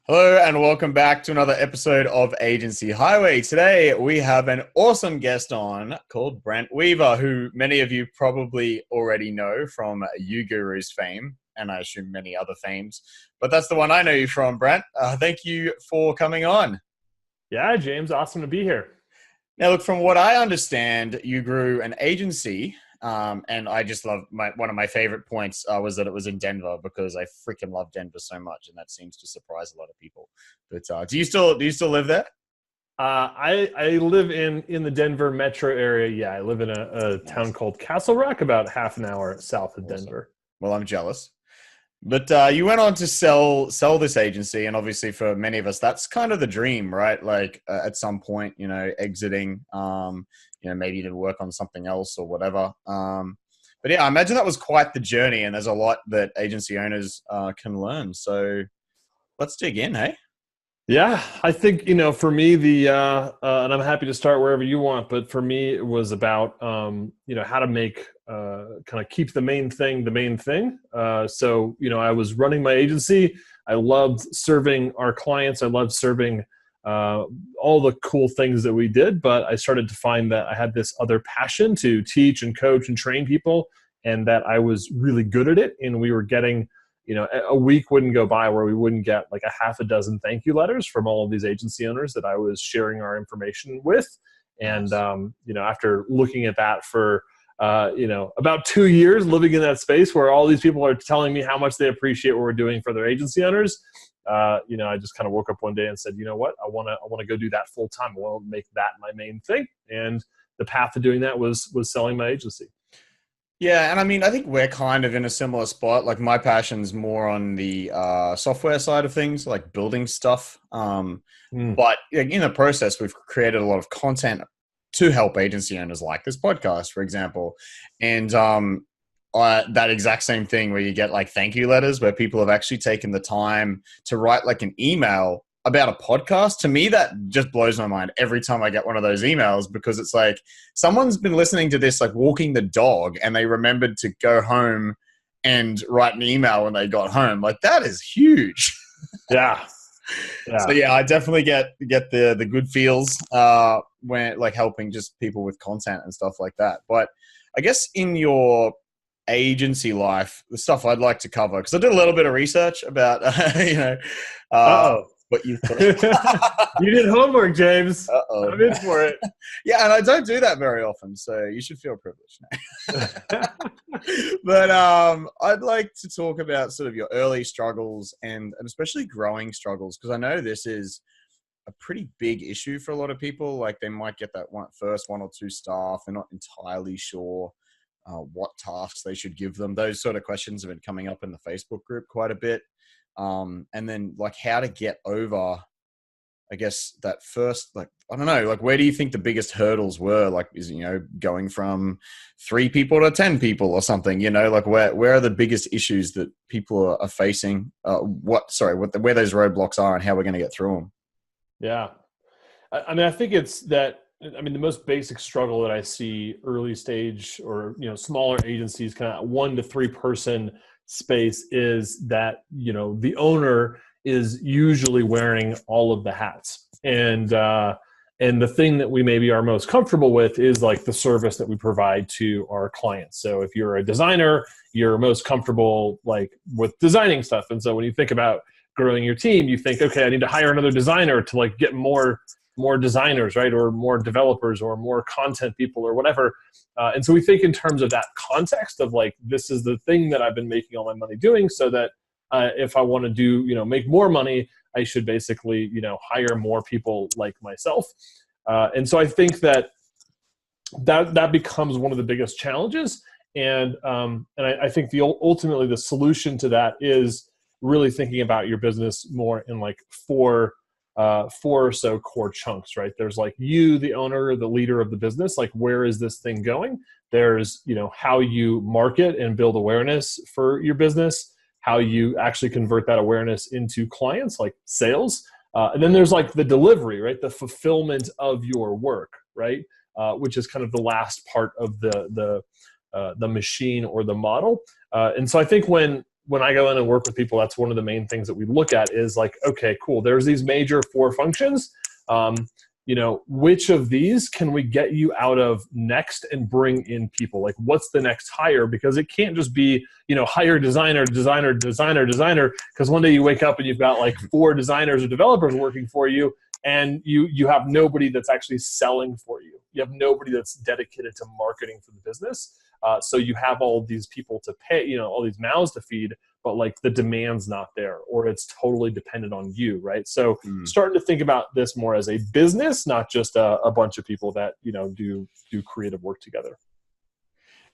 Hello and welcome back to another episode of Agency Highway. Today we have an awesome guest on called Brent Weaver, who many of you probably already know from UGURUS fame, and I assume many other fames, but that's the one I know you from, Brent. Thank you for coming on. Yeah, James, awesome to be here. Now, look, from what I understand, you grew an agency, and I just love one of my favorite points was that it was in Denver because I freaking love Denver so much, and that seems to surprise a lot of people. But do you still live there? I live in the Denver metro area. Yeah, I live in a Nice. town called Castle Rock, about half an hour south of Awesome. Denver. Well, I'm jealous. But you went on to sell this agency, and obviously for many of us, that's kind of the dream, right? Like at some point, exiting, maybe to work on something else or whatever. But yeah, I imagine that was quite the journey, and there's a lot that agency owners can learn. So let's dig in, hey? Yeah, I think, for me, and I'm happy to start wherever you want, but for me, it was about, how to make, kind of keep the main thing the main thing. So, I was running my agency. I loved serving our clients. I loved serving all the cool things that we did, but I started to find that I had this other passion to teach and coach and train people, and that I was really good at it. And we were getting a week wouldn't go by where we wouldn't get like a half a dozen thank you letters from all of these agency owners that I was sharing our information with. And, Nice. after looking at that for, about 2 years living in that space where all these people are telling me how much they appreciate what we're doing for their agency owners, I just kind of woke up one day and said, you know what, I want to go do that full time. I want to make that my main thing. And the path to doing that was selling my agency. Yeah, and I mean, I think we're kind of in a similar spot. Like my passion's more on the software side of things, like building stuff. Mm. But in the process, we've created a lot of content to help agency owners like this podcast, for example. And that exact same thing where you get like thank you letters where people have actually taken the time to write like an email about a podcast. To me, that just blows my mind every time I get one of those emails, because it's like someone's been listening to this like walking the dog and they remembered to go home and write an email when they got home. Like that is huge. Yeah. So Yeah. yeah, I definitely get the good feels when like helping just people with content and stuff like that. But I guess in your agency life, the stuff I'd like to cover, because I did a little bit of research about uh, Uh-oh. what you thought. You did homework, James. Uh-oh. I'm in for it. Yeah, and I don't do that very often, so you should feel privileged now. But I'd like to talk about sort of your early struggles and especially growing struggles, because I know this is a pretty big issue for a lot of people. Like they might get that first one or two staff. They're not entirely sure what tasks they should give them. Those sort of questions have been coming up in the Facebook group quite a bit. And then like how to get over, I guess, that first, like, I don't know, like where do you think the biggest hurdles were? Like, is, going from 3 people to 10 people or something, like where are the biggest issues that people are facing? Where those roadblocks are and how we're going to get through them. Yeah. I mean, I think it's that, the most basic struggle that I see early stage or, smaller agencies, kind of 1 to 3 person space, is that, the owner is usually wearing all of the hats. And the thing that we maybe are most comfortable with is like the service that we provide to our clients. So if you're a designer, you're most comfortable like with designing stuff. And so when you think about growing your team, you think, okay, I need to hire another designer to like get more designers, right? Or more developers or more content people or whatever. And so we think in terms of that context of like, this is the thing that I've been making all my money doing, so that if I want to do, make more money, I should basically, hire more people like myself. And so I think that becomes one of the biggest challenges. And I think ultimately the solution to that is really thinking about your business more in like four or so core chunks, right? There's like you, the owner, the leader of the business, like where is this thing going? There's, how you market and build awareness for your business, how you actually convert that awareness into clients, like sales. And then there's like the delivery, right? The fulfillment of your work, right? Which is kind of the last part of the machine or the model. And so I think when when I go in and work with people, that's one of the main things that we look at is like, okay, cool. There's these major 4 functions. Which of these can we get you out of next and bring in people? Like, what's the next hire? Because it can't just be, hire designer, designer, designer, designer. Because one day you wake up and you've got like 4 designers or developers working for you, and you have nobody that's actually selling for you. You have nobody that's dedicated to marketing for the business. So you have all these people to pay, all these mouths to feed, but like the demand's not there, or it's totally dependent on you, right? So starting to think about this more as a business, not just a bunch of people that, do creative work together.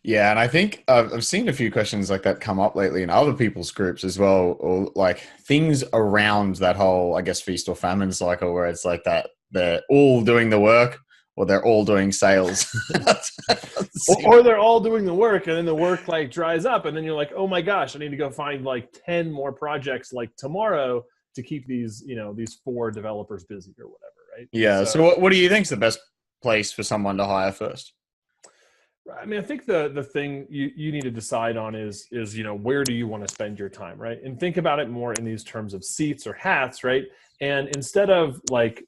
Yeah, and I think I've seen a few questions like that come up lately in other people's groups as well, or like things around that whole, I guess, feast or famine cycle, where it's like that they're all doing the work or they're all doing sales. or they're all doing the work, and then the work like dries up, and then you're like, oh my gosh, I need to go find like 10 more projects like tomorrow to keep these 4 developers busy or whatever, right? Yeah. So what do you think is the best place for someone to hire first? I mean, I think the thing you need to decide on is where do you want to spend your time, right? And think about it more in these terms of seats or hats, right? And instead of like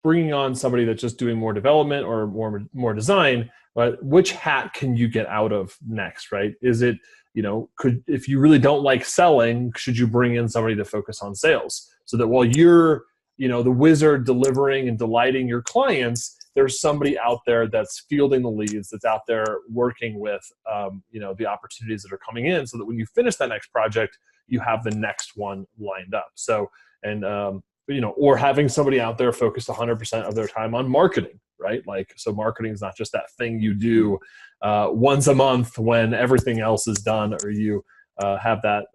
bringing on somebody that's just doing more development or more design, but which hat can you get out of next, right? Is it, if you really don't like selling, should you bring in somebody to focus on sales so that while you're, the wizard delivering and delighting your clients, there's somebody out there that's fielding the leads, that's out there working with, the opportunities that are coming in, so that when you finish that next project, you have the next one lined up. So, and, or having somebody out there focused 100% of their time on marketing, right? Like, so marketing is not just that thing you do once a month when everything else is done, or you have that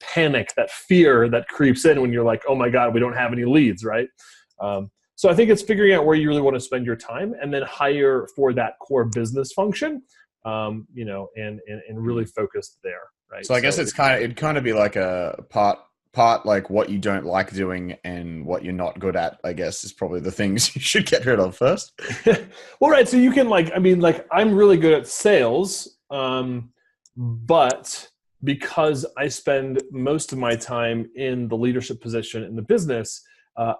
panic, that fear that creeps in when you're like, oh my God, we don't have any leads, right? So I think it's figuring out where you really want to spend your time, and then hire for that core business function, and really focus there, right? So I guess it'd kind of be like a part like what you don't like doing and what you're not good at, I guess, is probably the things you should get rid of first. Well, right. So you can I'm really good at sales, but because I spend most of my time in the leadership position in the business,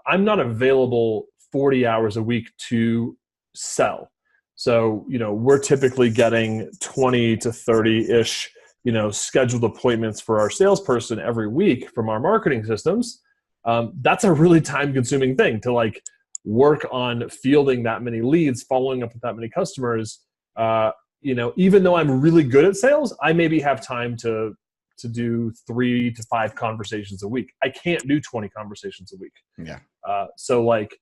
I'm not available 40 hours a week to sell. So, we're typically getting 20 to 30-ish, scheduled appointments for our salesperson every week from our marketing systems. That's a really time-consuming thing to like work on fielding that many leads, following up with that many customers. Even though I'm really good at sales, I maybe have time to do 3 to 5 conversations a week. I can't do 20 conversations a week. Yeah. So like,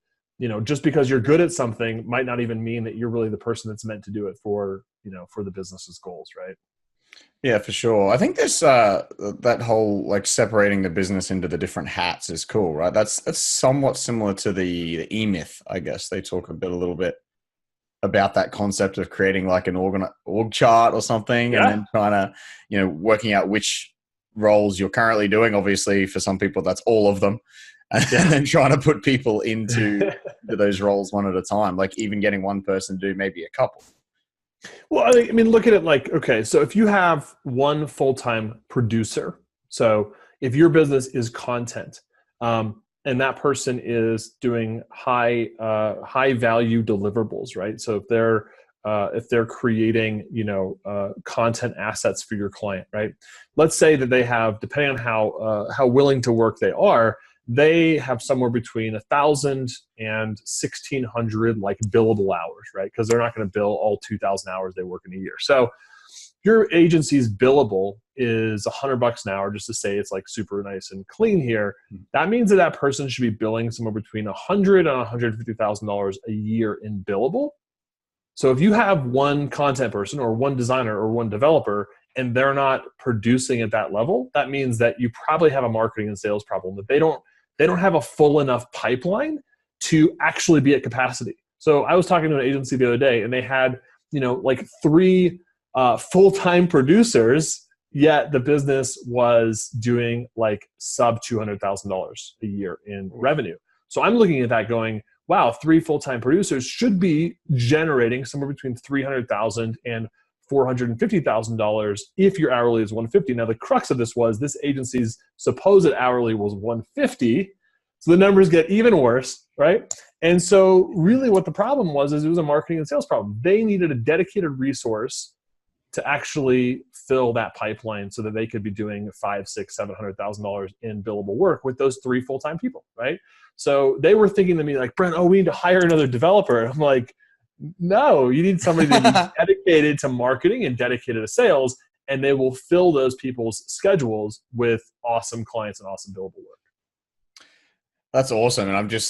just because you're good at something might not even mean that you're really the person that's meant to do it for the business's goals, right? Yeah, for sure. I think this that whole like separating the business into the different hats is cool, right? That's somewhat similar to the E-Myth, I guess. They talk a little bit about that concept of creating like an org chart or something, and then trying to, working out which roles you're currently doing. Obviously, for some people, that's all of them. And then trying to put people into those roles one at a time, like even getting one person to do maybe a couple. Well, I mean, look at it like, okay, so if you have one full-time producer, so if your business is content, and that person is doing high value deliverables, right? So if they're creating, content assets for your client, right? Let's say that they have, depending on how willing to work they are, they have somewhere between 1,000 and 1,600 like billable hours, right? Because they're not going to bill all 2,000 hours they work in a year. So your agency's billable is $100 an hour, just to say it's like super nice and clean here. That means that person should be billing somewhere between $100,000 and $150,000 a year in billable. So if you have one content person or one designer or one developer and they're not producing at that level, that means that you probably have a marketing and sales problem, that they don't have a full enough pipeline to actually be at capacity. So I was talking to an agency the other day, and they had, like 3 full-time producers, yet the business was doing like sub $200,000 a year in revenue. So I'm looking at that going, wow, 3 full-time producers should be generating somewhere between $300,000 and $450,000 if your hourly is 150. Now, the crux of this was this agency's supposed hourly was 150. So the numbers get even worse, right? And so really what the problem was is it was a marketing and sales problem. They needed a dedicated resource to actually fill that pipeline so that they could be doing $500,000, $600,000, $700,000 in billable work with those 3 full-time people, right? So they were thinking to me like, Brent, we need to hire another developer. I'm like, no, you need somebody to be dedicated to marketing and dedicated to sales, and they will fill those people's schedules with awesome clients and awesome billable work. That's awesome. And I've just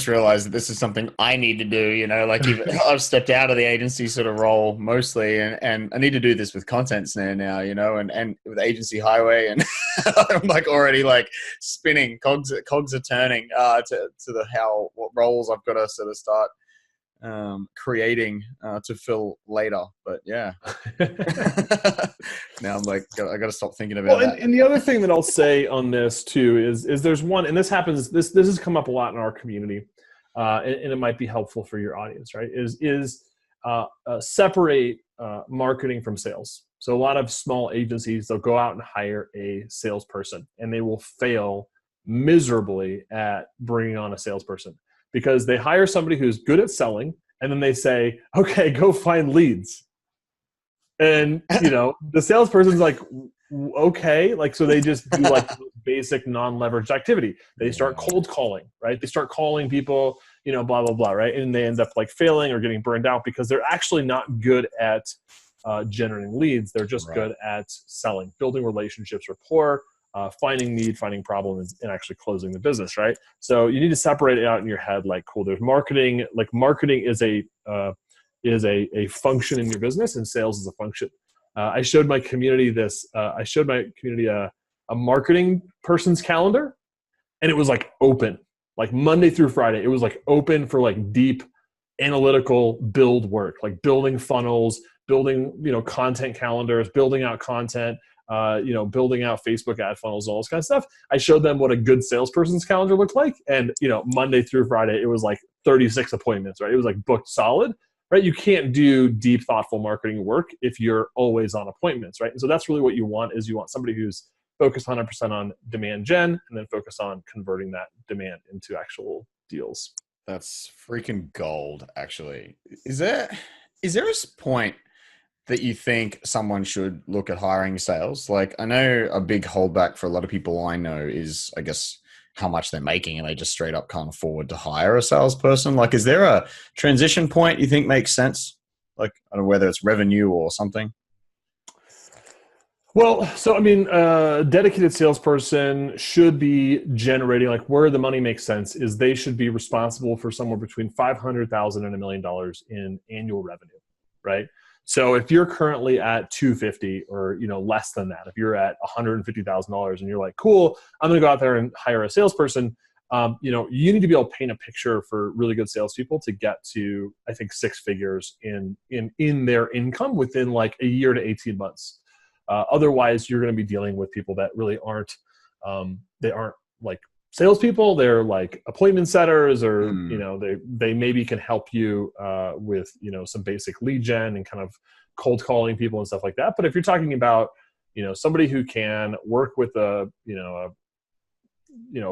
realized that this is something I need to do, like I've stepped out of the agency sort of role mostly, and I need to do this with content snare now, and with Agency Highway, and I'm like already like spinning, cogs are turning to what roles I've got to sort of start creating to fill later. But yeah. Now I'm like, I got to stop thinking about that. And the other thing that I'll say on this too is there's one, and this happens, this has come up a lot in our community, and it might be helpful for your audience, right? Is separate marketing from sales. So a lot of small agencies, they'll go out and hire a salesperson, and they will fail miserably at bringing on a salesperson because they hire somebody who's good at selling, and then they say, okay, go find leads. And, the salesperson's like, okay. Like, so they just do like basic non-leveraged activity. They start cold calling, right? They start calling people, blah, blah, blah, right? And they end up like failing or getting burned out because they're actually not good at generating leads. They're just good at selling, building relationships, rapport, finding need, finding problems, and actually closing the business, right? So you need to separate it out in your head. Like, cool, there's marketing. Like, marketing is a function in your business, and sales is a function. I showed my community a marketing person's calendar, and it was like open, like Monday through Friday. It was like open for like deep analytical build work, like building funnels, building, content calendars, building out content, building out Facebook ad funnels, all this kind of stuff. I showed them what a good salesperson's calendar looked like. And, Monday through Friday, it was like 36 appointments, right? It was like booked solid, right? You can't do deep, thoughtful marketing work if you're always on appointments, right? And so that's really what you want somebody who's focused 100% on demand gen and then focus on converting that demand into actual deals. That's freaking gold, actually. Is there a point that you think someone should look at hiring sales? Like, I know a big holdback for a lot of people I know is, I guess, how much they're making, and they just straight up can't afford to hire a salesperson. Like, is there a transition point you think makes sense? Like, I don't know whether it's revenue or something. Well, so, a dedicated salesperson should be generating, like, where the money makes sense is they should be responsible for somewhere between $500,000 and $1 million in annual revenue, right? So if you're currently at 250 or, less than that, if you're at $150,000 and you're like, cool, I'm going to go out there and hire a salesperson, you need to be able to paint a picture for really good salespeople to get to, I think, 6 figures in their income within like a year to 18 months. Otherwise, you're going to be dealing with people that really aren't, they aren't like salespeople. They're like appointment setters, or, they maybe can help you with, some basic lead gen and kind of cold calling people and stuff like that. But if you're talking about, somebody who can work with a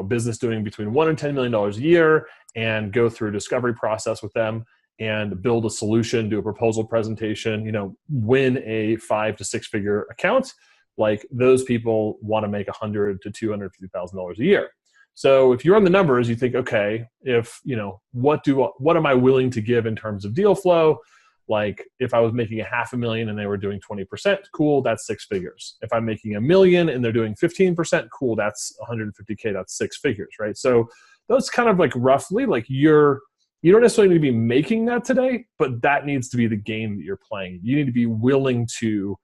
business doing between $1 and $10 million a year and go through a discovery process with them and build a solution, do a proposal presentation, win a 5 to 6 figure account, like those people want to make $100,000 to $250,000 a year. So if you run the numbers, you think, okay, if, what am I willing to give in terms of deal flow? Like if I was making $500,000 and they were doing 20%, cool, that's 6 figures. If I'm making $1 million and they're doing 15%, cool, that's $150K, that's 6 figures, right? So those kind of like roughly, like you don't necessarily need to be making that today, but that needs to be the game that you're playing. You need to be willing to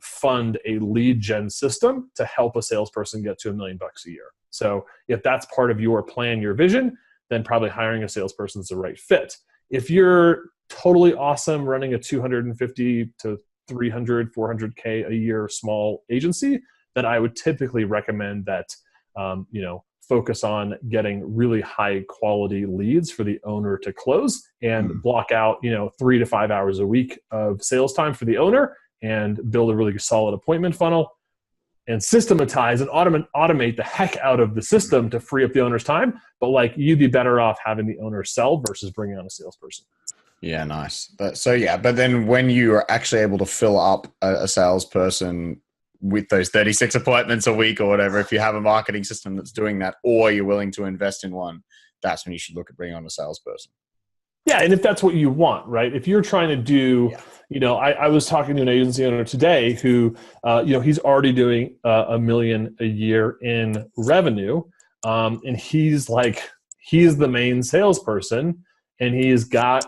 fund a lead gen system to help a salesperson get to $1 million a year. So if that's part of your plan, your vision, then probably hiring a salesperson is the right fit. If you're totally awesome running a 250 to 300, 400K a year small agency, then I would typically recommend that, focus on getting really high quality leads for the owner to close, and block out, 3 to 5 hours a week of sales time for the owner, and build a really solid appointment funnel, and systematize and automate the heck out of the system to free up the owner's time. But like, you'd be better off having the owner sell versus bringing on a salesperson. Yeah, nice. But then when you are actually able to fill up a salesperson with those 36 appointments a week or whatever, if you have a marketing system that's doing that, or you're willing to invest in one, that's when you should look at bringing on a salesperson. Yeah, and if that's what you want, right? If you're trying to do, I was talking to an agency owner today who, he's already doing $1 million a year in revenue, and he's the main salesperson, and he's got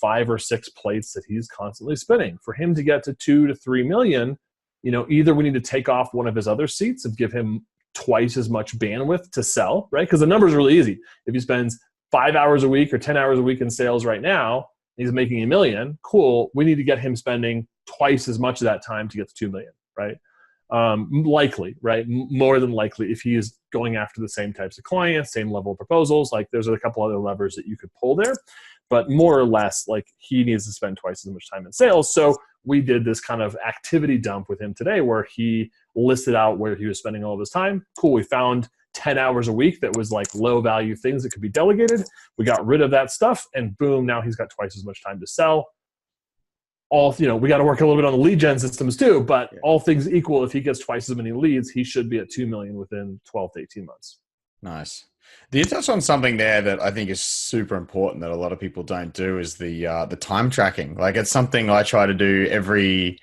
5 or 6 plates that he's constantly spinning. For him to get to 2 to 3 million, either we need to take off one of his other seats and give him twice as much bandwidth to sell, right? Because the number's really easy. If he spends 5 hours a week or 10 hours a week in sales right now, he's making $1 million. Cool. We need to get him spending twice as much of that time to get to 2 million, right? Likely, right? More than likely, if he is going after the same types of clients, same level of proposals, like there's a couple other levers that you could pull there, but more or less, like, he needs to spend twice as much time in sales. So we did this kind of activity dump with him today where he listed out where he was spending all of his time. Cool. We found 10 hours a week that was like low value things that could be delegated. We got rid of that stuff, and boom, now he's got twice as much time to sell. We got to work a little bit on the lead gen systems too, but all things equal, if he gets twice as many leads, he should be at 2 million within 12 to 18 months. Nice. You touched on something there that I think is super important that a lot of people don't do, is the time tracking. Like, it's something I try to do every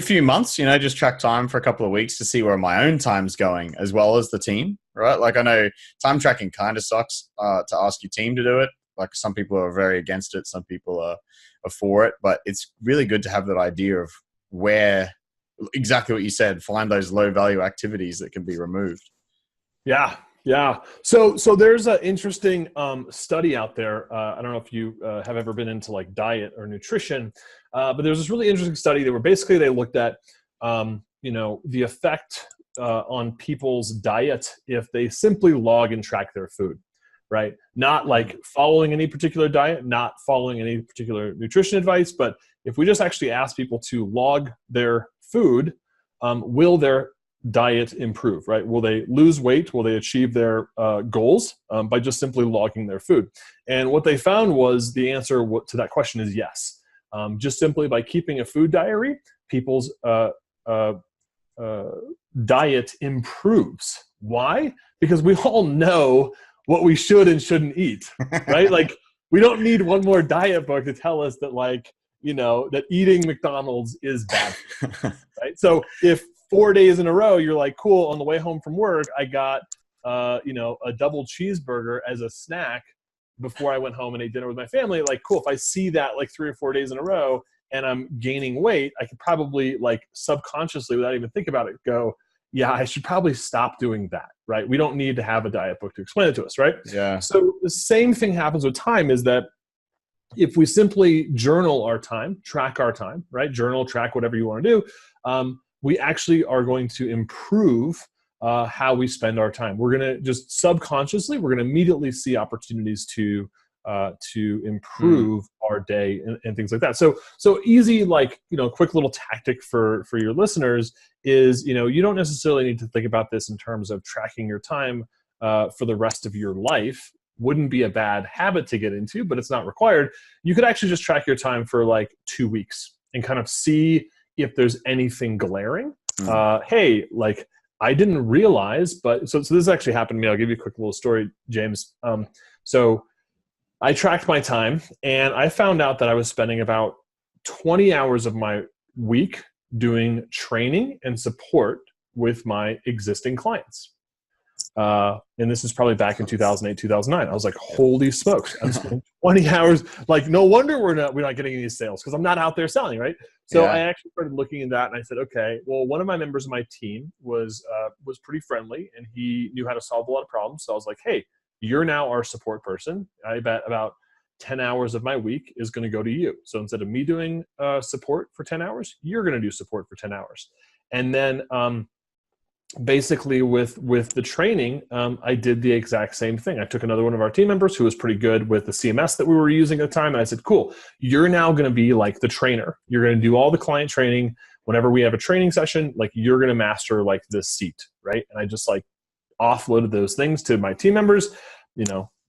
few months, just track time for a couple of weeks to see where my own time's going, as well as the team, right? Like, I know time tracking kind of sucks to ask your team to do it. Like, some people are very against it. Some people are for it, but it's really good to have that idea of where, exactly what you said, find those low value activities that can be removed. Yeah. Yeah. So there's an interesting study out there. I don't know if you have ever been into like diet or nutrition, but there's this really interesting study that basically they looked at, the effect on people's diet if they simply log and track their food, right? Not like following any particular diet, not following any particular nutrition advice, but if we just actually ask people to log their food, will their diet improve, right? Will they lose weight? Will they achieve their goals by just simply logging their food? And what they found was the answer to that question is yes. Just simply by keeping a food diary, people's diet improves. Why? Because we all know what we should and shouldn't eat, right? Like, we don't need one more diet book to tell us that, like, that eating McDonald's is bad, right? So if 4 days in a row, you're like, cool, on the way home from work, I got, a double cheeseburger as a snack before I went home and ate dinner with my family. Like, cool, if I see that like 3 or 4 days in a row and I'm gaining weight, I could probably, like, subconsciously, without even thinking about it, go, yeah, I should probably stop doing that, right? We don't need to have a diet book to explain it to us, right? Yeah. So the same thing happens with time, is that if we simply journal our time, track our time, right? Journal, track, whatever you want to do, we actually are going to improve how we spend our time. We're going to just subconsciously, we're going to immediately see opportunities to improve our day and things like that. So easy, like, quick little tactic for your listeners is, you don't necessarily need to think about this in terms of tracking your time for the rest of your life. Wouldn't be a bad habit to get into, but it's not required. You could actually just track your time for like 2 weeks and kind of see if there's anything glaring. Hey, like, I didn't realize, but so this actually happened to me. I'll give you a quick little story, James. So I tracked my time, and I found out that I was spending about 20 hours of my week doing training and support with my existing clients. And this is probably back in 2008, 2009. I was like, holy smokes, I'm spending 20 hours. Like, no wonder we're not getting any sales, because I'm not out there selling, right? So I actually started looking into that, and I said, okay, well, one of my members of my team was pretty friendly, and he knew how to solve a lot of problems. So I was like, hey, you're now our support person. I bet about 10 hours of my week is going to go to you. So instead of me doing support for 10 hours, you're going to do support for 10 hours. And then basically with the training, I did the exact same thing. I took another one of our team members who was pretty good with the CMS that we were using at the time. And I said, cool, you're now going to be like the trainer. You're going to do all the client training. Whenever we have a training session, like you're going to master like this seat. Right. And I just like offloaded those things to my team members.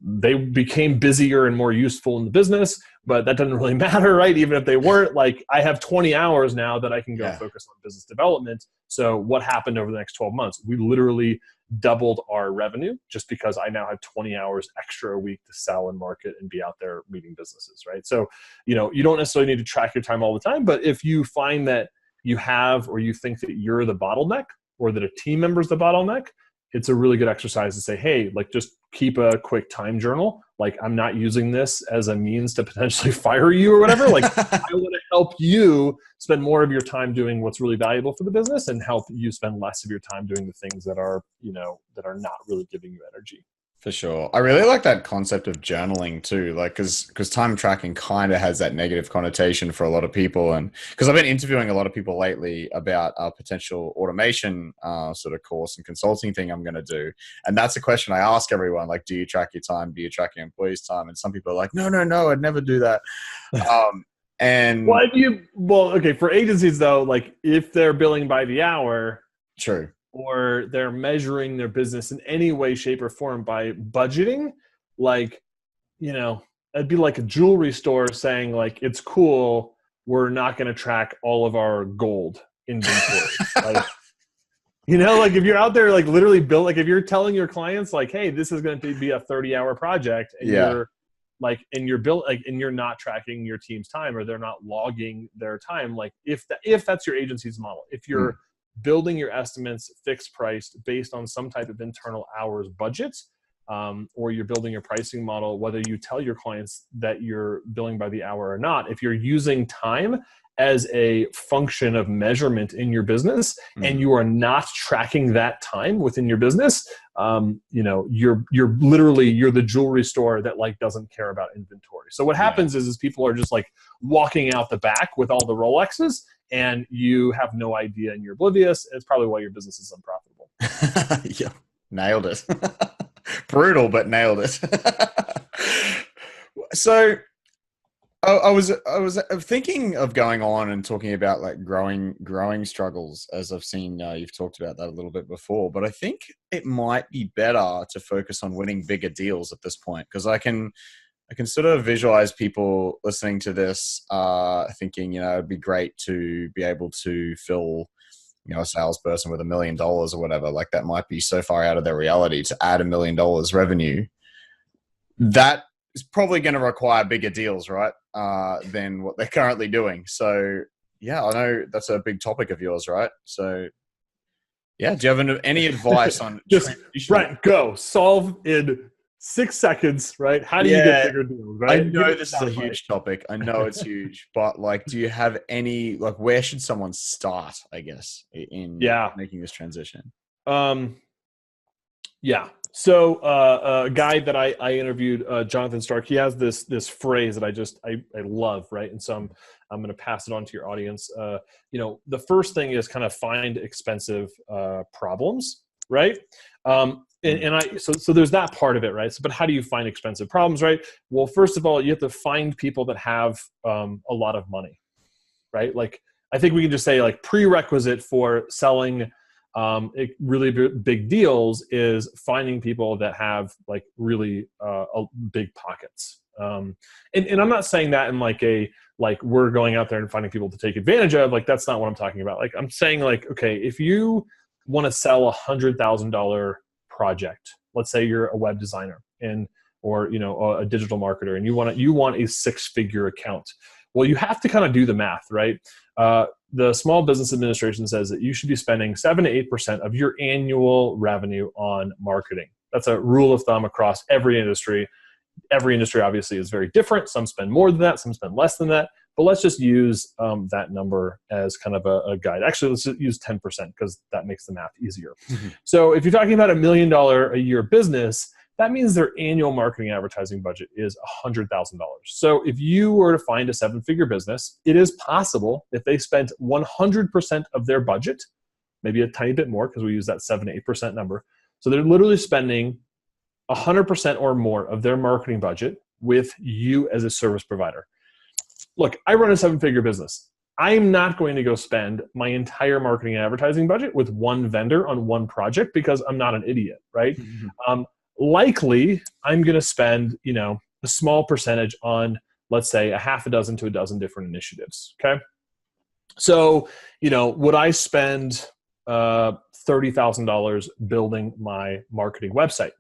They became busier and more useful in the business, but that doesn't really matter, right? Even if they weren't, like I have 20 hours now that I can go focus on business development. So what happened over the next 12 months? We literally doubled our revenue just because I now have 20 hours extra a week to sell and market and be out there meeting businesses, right? So, you don't necessarily need to track your time all the time, but if you find that you have, or you think that you're the bottleneck or that a team member's the bottleneck, it's a really good exercise to say, hey, like just keep a quick time journal. Like I'm not using this as a means to potentially fire you or whatever. Like I want to help you spend more of your time doing what's really valuable for the business and help you spend less of your time doing the things that are, that are not really giving you energy. For sure. I really like that concept of journaling too, like because time tracking kind of has that negative connotation for a lot of people. And because I've been interviewing a lot of people lately about a potential automation sort of course and consulting thing I'm going to do. And that's a question I ask everyone, like, do you track your time? Do you track your employees' time? And some people are like, no, I'd never do that. And okay, for agencies though, like if they're billing by the hour, true, or they're measuring their business in any way, shape, or form by budgeting, like, it'd be like a jewelry store saying like, it's cool, we're not going to track all of our gold inventory. Like, like if you're out there, like literally like if you're telling your clients like, hey, this is going to be a 30-hour project and you're like, and you're and you're not tracking your team's time, or they're not logging their time. Like if that's your agency's model, if you're building your estimates fixed priced based on some type of internal hours budget, or you're building your pricing model, whether you tell your clients that you're billing by the hour or not, if you're using time as a function of measurement in your business and you are not tracking that time within your business, you're the jewelry store that like doesn't care about inventory. So what happens is people are just like walking out the back with all the Rolexes, and you have no idea and you're oblivious. It's probably why your business is unprofitable. Yeah, nailed it. Brutal, but nailed it. So I was thinking of going on and talking about like growing struggles, as I've seen you've talked about that a little bit before, but I think it might be better to focus on winning bigger deals at this point, because I can sort of visualize people listening to this thinking, it'd be great to be able to fill, a salesperson with $1 million or whatever. Like that might be so far out of their reality to add $1 million revenue. That is probably going to require bigger deals, right? Than what they're currently doing. So yeah, I know that's a big topic of yours, right? So yeah, do you have any advice on just Brent, go solve in 6 seconds, right? How do you get bigger deals, right? I know this is a huge topic. I know it's huge, but like, do you have any, like, where should someone start, I guess, in making this transition? So a guy that I interviewed, Jonathan Stark, he has this phrase that I love, right? And so I'm going to pass it on to your audience. The first thing is kind of find expensive problems, right? So there's that part of it, right? So, but how do you find expensive problems, right? Well, first of all, you have to find people that have a lot of money, right? Like, I think we can just say like prerequisite for selling really big deals is finding people that have like really big pockets. And I'm not saying that in like we're going out there and finding people to take advantage of. Like, that's not what I'm talking about. Like, I'm saying like, okay, if you want to sell $100,000 project, let's say you're a web designer or a digital marketer, and you want a 6-figure account. Well, you have to kind of do the math, right? The Small Business Administration says that you should be spending 7 to 8% of your annual revenue on marketing. That's a rule of thumb across every industry. Every industry obviously is very different. Some spend more than that, some spend less than that. But let's just use that number as kind of a guide. Actually, let's just use 10% because that makes the math easier. Mm-hmm. So if you're talking about $1 million a year business, that means their annual marketing advertising budget is $100,000. So if you were to find a 7-figure business, it is possible if they spent 100% of their budget maybe a tiny bit more because we use that 7 to 8% number. So they're literally spending 100% or more of their marketing budget with you as a service provider. Look, I run a 7-figure business. I'm not going to go spend my entire marketing and advertising budget with one vendor on one project because I'm not an idiot, right? Mm-hmm. Likely, I'm going to spend, a small percentage on, let's say, a half a dozen to a dozen different initiatives, okay? So, would I spend $30,000 building my marketing website?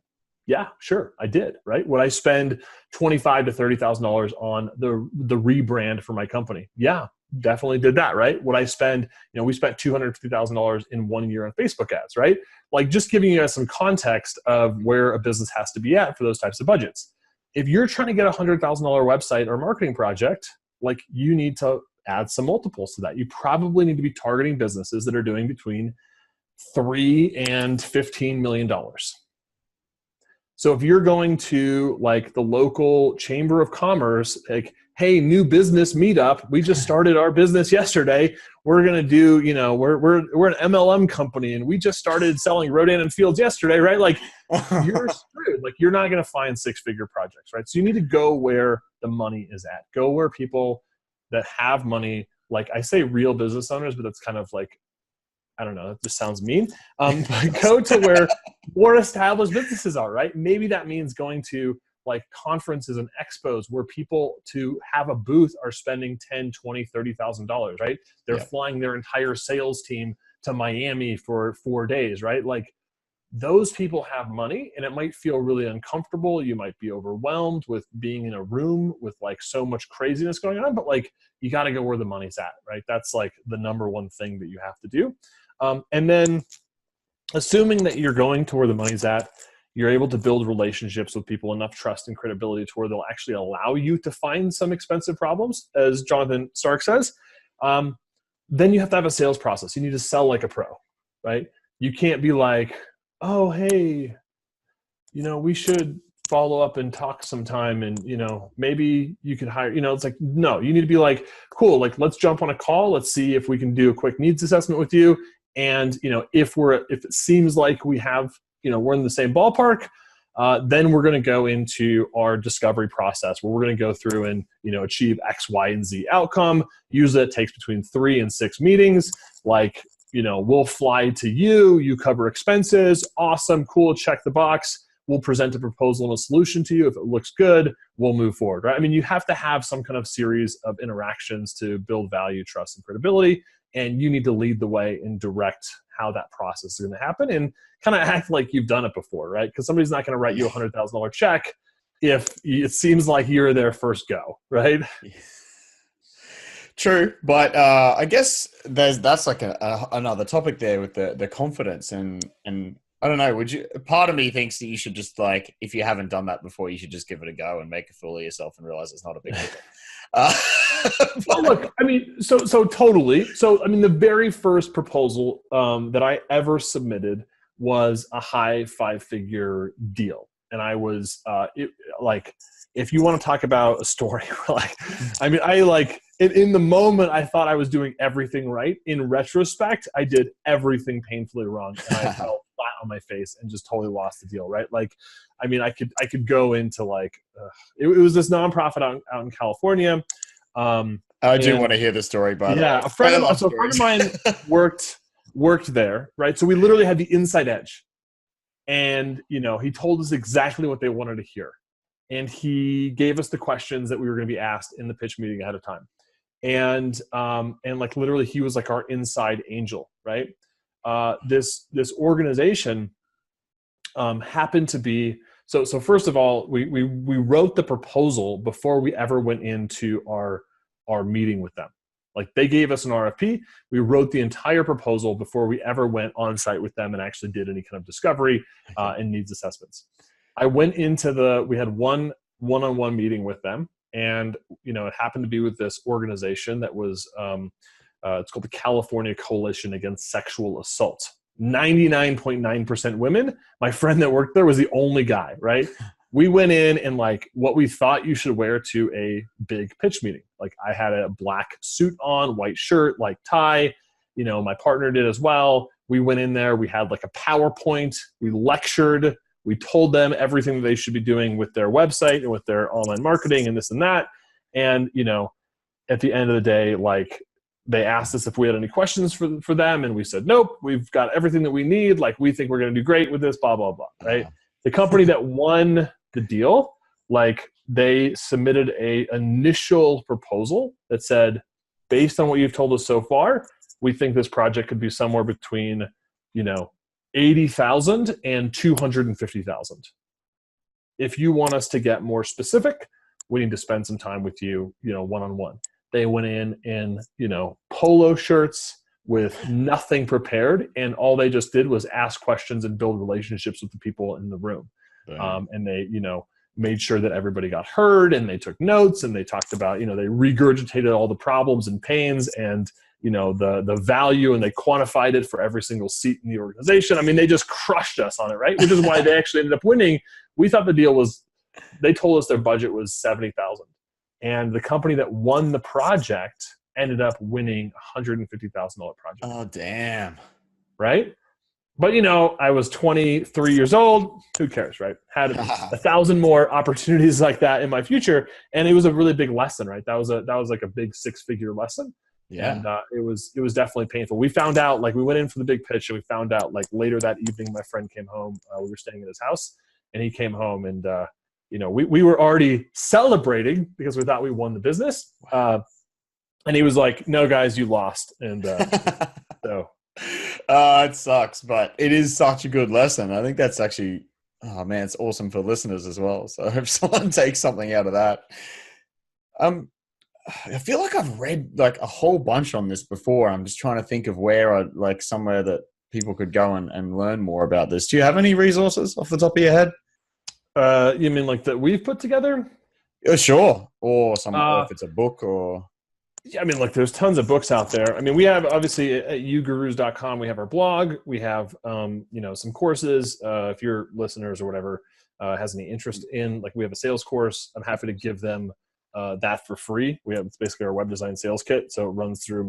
Yeah, sure, I did, right? Would I spend $25,000 to $30,000 on the rebrand for my company? Yeah, definitely did that, right? Would I spend, we spent $250,000 in 1 year on Facebook ads, right? Like, just giving you guys some context of where a business has to be at for those types of budgets. If you're trying to get a $100,000 website or marketing project, like, you need to add some multiples to that. You probably need to be targeting businesses that are doing between $3 and $15 million. So if you're going to like the local chamber of commerce, like, hey, new business meetup, we just started our business yesterday. We're going to do, we're an MLM company and we just started selling Rodan and Fields yesterday, right? Like, you're screwed. Like, you're not going to find 6-figure projects, right? So you need to go where the money is at. Go where people that have money, like, I say real business owners, but that's kind of like, I don't know, that just sounds mean. But go to where more established businesses are, right? Maybe that means going to like conferences and expos where people to have a booth are spending $10,000, $20,000, $30,000, right? They're flying their entire sales team to Miami for 4 days, right? Like, those people have money and it might feel really uncomfortable. You might be overwhelmed with being in a room with like so much craziness going on, but like, you got to go where the money's at, right? That's like the number one thing that you have to do. And then assuming that you're going to where the money's at, you're able to build relationships with people, enough trust and credibility to where they'll actually allow you to find some expensive problems, as Jonathan Stark says. Then you have to have a sales process. You need to sell like a pro, right? You can't be like, oh, hey, we should follow up and talk sometime and, maybe you could hire, it's like, no, you need to be like, cool, like, let's jump on a call. Let's see if we can do a quick needs assessment with you. And, if it seems like we have, we're in the same ballpark, then we're going to go into our discovery process where we're going to go through and, achieve X, Y, and Z outcome. Usually it takes between 3 and 6 meetings. Like, we'll fly to you, you cover expenses. Awesome. Cool. Check the box. We'll present a proposal and a solution to you. If it looks good, we'll move forward, right? I mean, you have to have some kind of series of interactions to build value, trust, and credibility. And you need to lead the way and direct how that process is going to happen and kind of act like you've done it before, right? Because somebody's not going to write you a $100,000 check if it seems like you're their first go, right? True, but I guess that's like another topic there with the confidence and I don't know. Part of me thinks that you should just, like, if you haven't done that before, you should just give it a go and make a fool of yourself and realize it's not a big deal. Well, look, I mean, so totally. So, I mean, the very first proposal that I ever submitted was a high 5-figure deal. And I was if you want to talk about a story, like, I mean, in the moment, I thought I was doing everything right. In retrospect, I did everything painfully wrong. And I fell flat on my face and just totally lost the deal, right? Like, I mean, I could go into like, it was this nonprofit out in California. I do want to hear the story, by the way. Yeah, a friend of mine worked there, right? So we literally had the inside edge. And, he told us exactly what they wanted to hear. And he gave us the questions that we were going to be asked in the pitch meeting ahead of time. And like, literally, he was like our inside angel, right? This organization happened to be, so first of all, we wrote the proposal before we ever went into our meeting with them. Like, they gave us an RFP. We wrote the entire proposal before we ever went on site with them and actually did any kind of discovery and needs assessments. I went into we had one-on-one meeting with them, and, it happened to be with this organization that was, it's called the California Coalition Against Sexual Assault. 99.9% women. My friend that worked there was the only guy, right? We went in and like what we thought you should wear to a big pitch meeting. Like, I had a black suit on, white shirt, like tie, my partner did as well. We went in there, we had like a PowerPoint, we lectured, we told them everything that they should be doing with their website and with their online marketing and this and that. And, you know, at the end of the day, like, they asked us if we had any questions for them, and we said, nope, we've got everything that we need. Like, we think we're going to do great with this, blah, blah, blah, right? The company that won the deal, like, they submitted a initial proposal that said, based on what you've told us so far, we think this project could be somewhere between, you know, 80,000 and 250,000. If you want us to get more specific, we need to spend some time with you, you know, one-on-one. They went in, you know, polo shirts with nothing prepared. And all they just did was ask questions and build relationships with the people in the room. And they, you know, made sure that everybody got heard, and they took notes, and they talked about, you know, they regurgitated all the problems and pains and, you know, the value, and they quantified it for every single seat in the organization. I mean, they just crushed us on it, right? Which is why they actually ended up winning. We thought the deal was, they told us their budget was 70,000. And the company that won the project ended up winning a $150,000 project. Oh, damn. Right? But, you know, I was 23 years old. Who cares, right? Had 1,000 more opportunities like that in my future. And it was a really big lesson, right? That was like a big 6-figure lesson. Yeah. And it was definitely painful. We found out, like, we went in for the big pitch, and we found out, like, later that evening, my friend came home. We were staying at his house, and he came home, and, you know, we were already celebrating because we thought we won the business. And he was like, no, guys, you lost. And so. It sucks, but it is such a good lesson. I think that's actually, oh man, it's awesome for listeners as well. So I hope someone takes something out of that. I feel like I've read like a whole bunch on this before. I'm just trying to think of where like somewhere that people could go and learn more about this. Do you have any resources off the top of your head? You mean like that we've put together? Sure. Or if it's a book or... Yeah, I mean, look, there's tons of books out there. I mean, we have, obviously, at UGURUS.com, we have our blog. We have, you know, some courses. If your listeners or whatever has any interest in, like, we have a sales course. I'm happy to give them that for free. It's basically our web design sales kit. So it runs through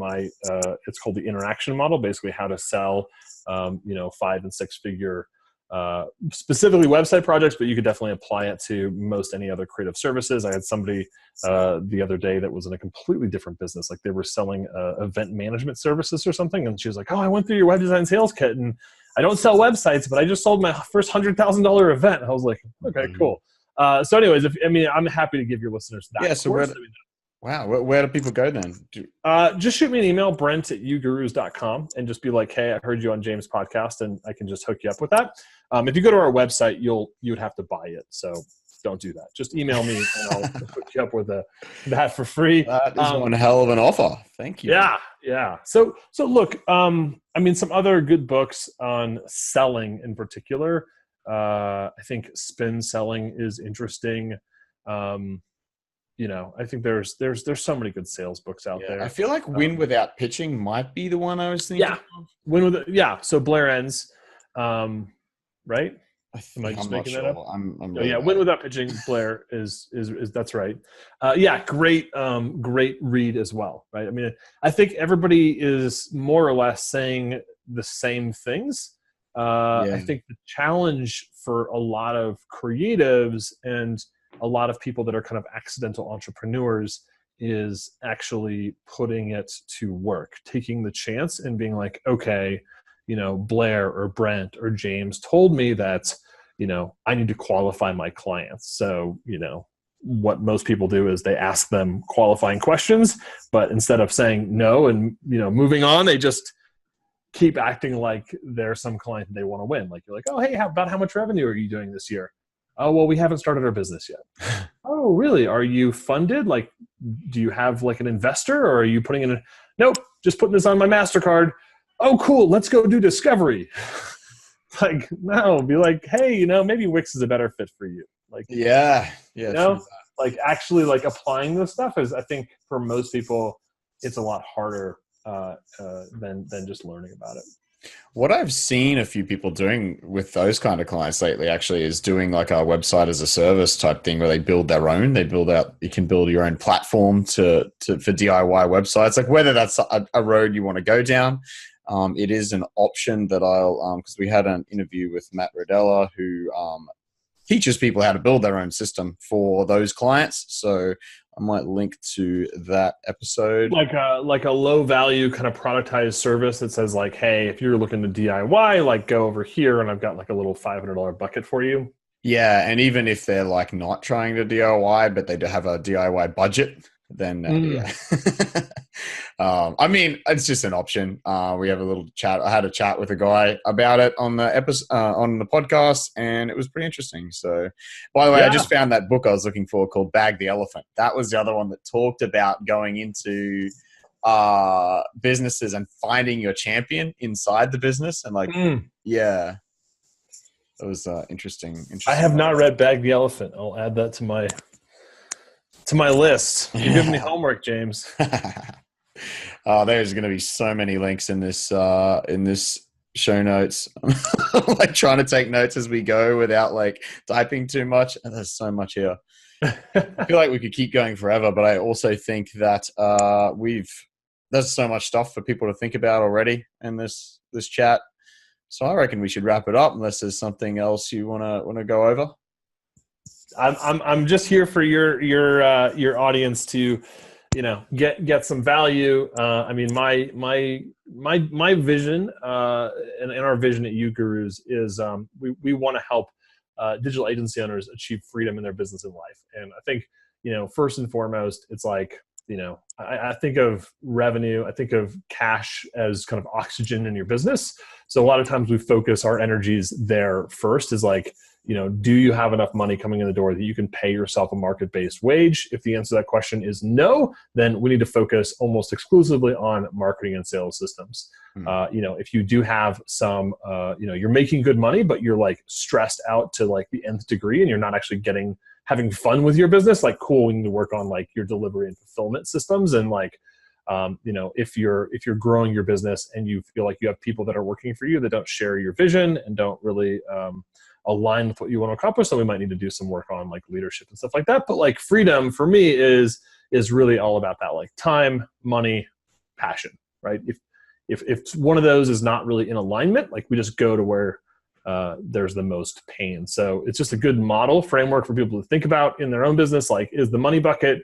it's called the interaction model, basically how to sell, you know, 5 and 6 figure specifically website projects, but you could definitely apply it to most any other creative services. I had somebody the other day that was in a completely different business. Like, they were selling event management services or something. And she was like, oh, I went through your web design sales kit, and I don't sell websites, but I just sold my first $100,000 event. I was like, okay, cool. So anyways, I'm happy to give your listeners that. Yeah. So where do people go then? Just shoot me an email, Brent@UGURUS.com, and just be like, hey, I heard you on James' podcast, and I can just hook you up with that. If you go to our website, you would have to buy it. So don't do that. Just email me, and I'll hook you up with that for free. That is one hell of an offer. Thank you. Yeah. So look, I mean, some other good books on selling in particular. I think Spin Selling is interesting. You know, I think there's so many good sales books out there. I feel like Win Without Pitching might be the one I was thinking of. So Blair Enns, right? Am I just making that up? I'm really Win Without Pitching, Blair is that's right. Great read as well, right? I mean, I think everybody is more or less saying the same things. I think the challenge for a lot of creatives and a lot of people that are kind of accidental entrepreneurs is actually putting it to work, taking the chance and being like, okay, you know, Blair or Brent or James told me that, you know, I need to qualify my clients. So, you know, what most people do is they ask them qualifying questions, but instead of saying no and, you know, moving on, they just keep acting like they're some client that they want to win. Like, you're like, oh, hey, how much revenue are you doing this year? Oh, well, we haven't started our business yet. Oh, really? Are you funded? Like, do you have like an investor, or are you putting in nope, just putting this on my MasterCard. Oh, cool. Let's go do discovery. Like, no, be like, hey, you know, maybe Wix is a better fit for you. Like, yeah. You know, like actually like applying this stuff is, I think for most people, it's a lot harder than just learning about it. What I've seen a few people doing with those kind of clients lately actually is doing like a website as a service type thing where they build their own. You can build your own platform for DIY websites, like whether that's a road you want to go down. it is an option that I'll, because we had an interview with Matt Rodella, who teaches people how to build their own system for those clients. So I might link to that episode. Like a low value kind of productized service that says like, hey, if you're looking to DIY, like go over here and I've got like a little $500 bucket for you. Yeah. And even if they're like not trying to DIY, but they do have a DIY budget, then yeah. I mean, it's just an option. We have a little chat. I had a chat with a guy about it on the episode, on the podcast, and it was pretty interesting. So, by the way, I just found that book I was looking for called Bag the Elephant. That was the other one that talked about going into businesses and finding your champion inside the business. And like, yeah, it was interesting. I have not read Bag the Elephant. I'll add that to my list. You're giving me homework, James. There's going to be so many links in this show notes. Like trying to take notes as we go without like typing too much. And there's so much here. I feel like we could keep going forever, but I also think that there's so much stuff for people to think about already in this chat. So I reckon we should wrap it up unless there's something else you want to go over. I'm just here for your audience to, get some value. I mean, my vision and our vision at UGURUS is we want to help digital agency owners achieve freedom in their business and life. And I think first and foremost, it's like I think of revenue, I think of cash as kind of oxygen in your business. So a lot of times we focus our energies there first is like, do you have enough money coming in the door that you can pay yourself a market-based wage? If the answer to that question is no, then we need to focus almost exclusively on marketing and sales systems. If you do have some, you're making good money, but you're like stressed out to like the nth degree and you're not actually having fun with your business, like cool, we need to work on like your delivery and fulfillment systems. And like, if you're growing your business and you feel like you have people that are working for you that don't share your vision and don't really, align with what you want to accomplish, then we might need to do some work on like leadership and stuff like that. But like freedom for me is really all about that, like time, money, passion, right? If one of those is not really in alignment, like we just go to where there's the most pain. So it's just a good model framework for people to think about in their own business. Like, is the money bucket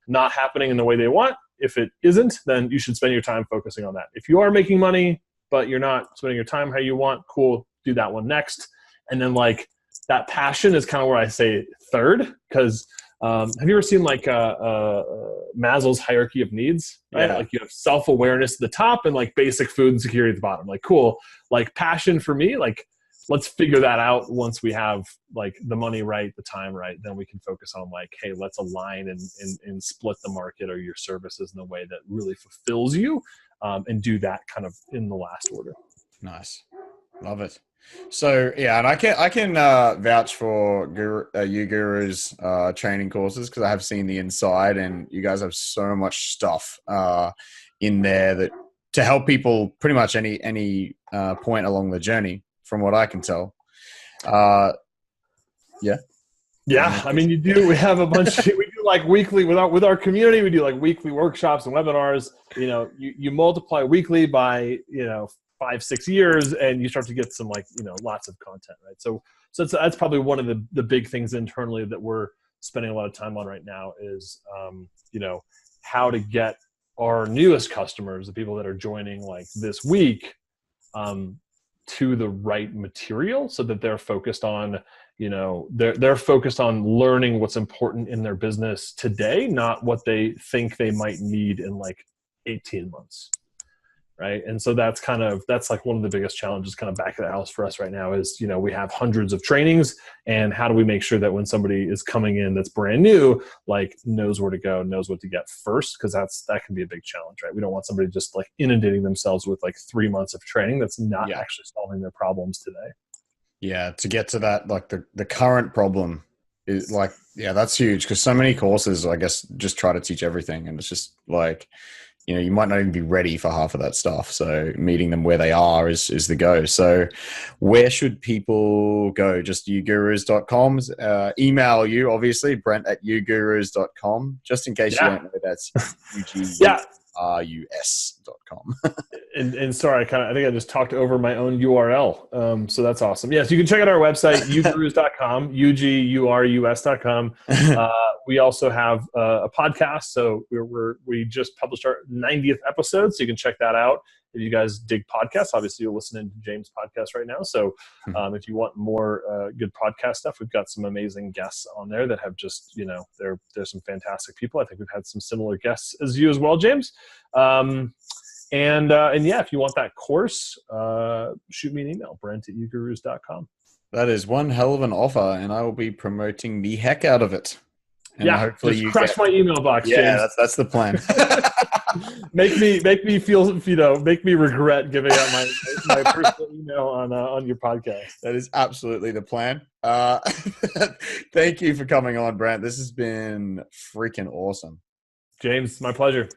not happening in the way they want? If it isn't, then you should spend your time focusing on that. If you are making money, but you're not spending your time how you want, cool, do that one next. And then like that passion is kind of where I say third, because have you ever seen like Maslow's hierarchy of needs? Right? Yeah. Like you have self-awareness at the top and like basic food and security at the bottom. Like cool. Like passion for me, like let's figure that out once we have like the money right, the time right, then we can focus on like, hey, let's align and split the market or your services in a way that really fulfills you, and do that kind of in the last order. Nice. Love it. So yeah, and I can vouch for UGURUS training courses because I have seen the inside, and you guys have so much stuff in there that to help people pretty much any point along the journey, from what I can tell. Yeah. I mean, we have a bunch. We do like weekly with our community. We do like weekly workshops and webinars. You multiply weekly by 5-6 years and you start to get some like lots of content, right? So that's probably one of the big things internally that we're spending a lot of time on right now is how to get our newest customers, the people that are joining like this week, to the right material so that they're focused on they're focused on learning what's important in their business today, not what they think they might need in like 18 months. Right. And so that's like one of the biggest challenges kind of back of the house for us right now is, we have hundreds of trainings, and how do we make sure that when somebody is coming in that's brand new, like knows where to go, knows what to get first, because that can be a big challenge, right? We don't want somebody just like inundating themselves with like 3 months of training that's not actually solving their problems today. Yeah. To get to that, like the current problem is like, that's huge, because so many courses, I guess, just try to teach everything, and it's just like, you might not even be ready for half of that stuff. So meeting them where they are is the go. So where should people go? Just ugurus.com. Email you, obviously, Brent at ugurus.com, just in case you don't know that's UG. UGURUS.com. And sorry, I think I just talked over my own URL. So that's awesome. Yes, you can check out our website, UGURUS.com, UGURUS.com. We also have a podcast. So we just published our 90th episode. So you can check that out. If you guys dig podcasts, obviously you're listening to James' podcast right now. So if you want more good podcast stuff, we've got some amazing guests on there that have just, there's some fantastic people. I think we've had some similar guests as you as well, James. And yeah, if you want that course, shoot me an email, Brent@UGURUS.com. That is one hell of an offer, and I will be promoting the heck out of it. And hopefully just crush my email box, James. Yeah, that's the plan. make me feel, make me regret giving out my personal email on your podcast. That is absolutely the plan. Thank you for coming on, Brent. This has been freaking awesome. James, my pleasure.